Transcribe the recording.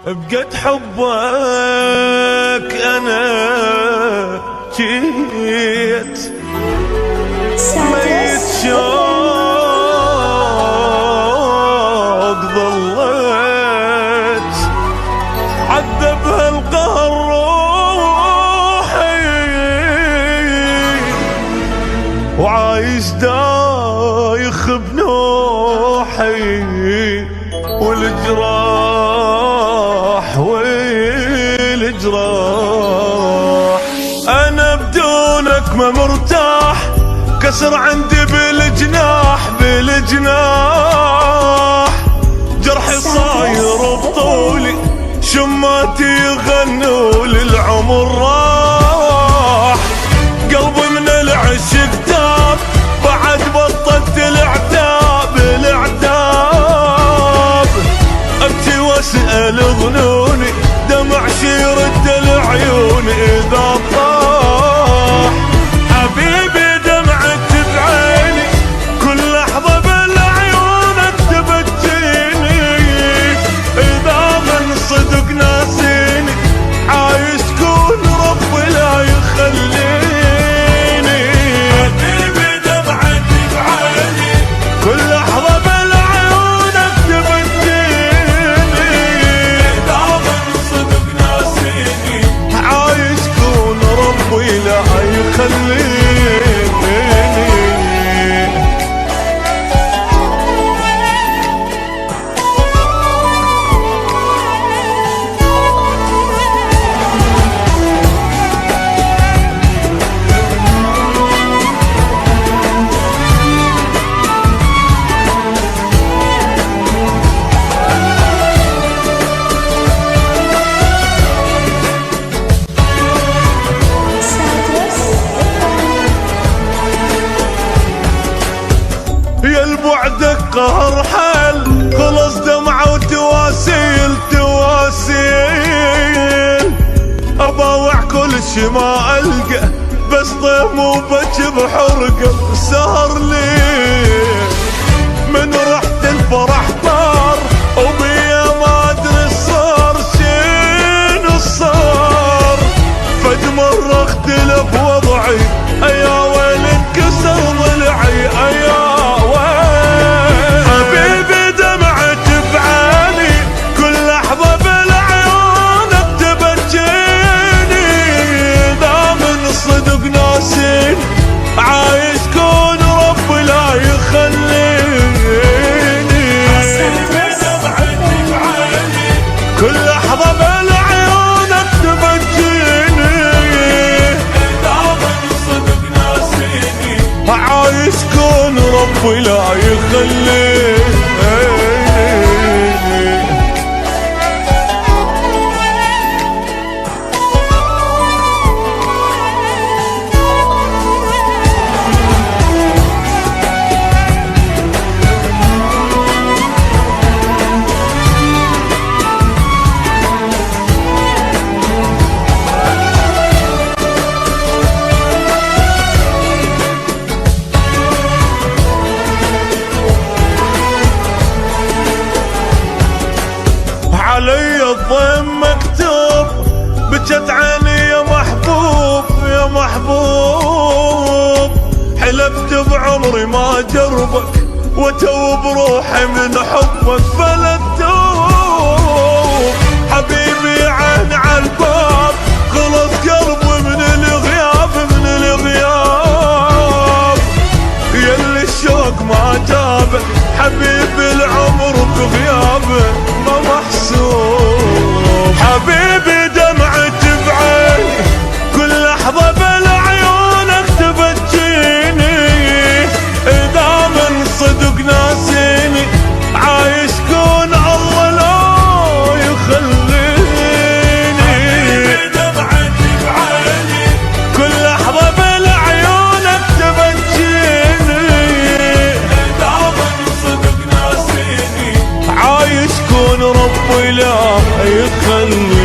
بقد حبك أنا جيت ميت شوق ظليت عذبها القهر روحي وعايش دايخ بنوحي والجراح والجراح أنا بدونك ما مرتاح كسر عندي بالجناح بالجناح جرحي صاير بطولي شماتي يغنوا للعمر راح قلبي من العشق تاب بعد بطلت العتاب العتاب ابكي واسأل ظنوني دمع يرد العيون اذا طاح حبيبي دمعت بعيني كل لحظة بالعيونك تبكيني اذا من صدق ناسيني عايش كون ربي لا يخليني حبيبي دمعت بعيني كل لحظة بالعيونك تبكيني اذا من صدق ناسيني عايش كون ربي لا يخليني يا البعدك قهر حل خلص دمعة وتواسيل تواسيل أباوع كل شي ما ألقى بس طيم وبج بحرقة سهر ليل من رحت الفرح طار وبيا ما أدري صار شنو صار فد مرة اختلف وضعي أيا ويل انكسر ضلعي أيا عايش كون ربي لا يخليني كل لحظة بالعيونك تبكيني دائما صدق ناسيني عايش كون ربي لا يخليني علي الضيم مكتوب بجت عيني يا محبوب يا محبوب حلفت بعمري ما جربك وتوب روحي من حبك فلا تتوب حبيبي عين عالباب خلص قلبي من الغياب من الغياب يلي الشوق ما جابك حبيبي العمر بغيابه ما محسوب حبيبي دمعت بعيني كل لحظة بالعيونك تبكيني إذا من صدق ناسيني عايش كون الله لا يخليني حبيبي دمعت بعيني كل لحظة بالعيونك تبكيني إذا من صدق ناسيني عايش كون ربي لا يخليني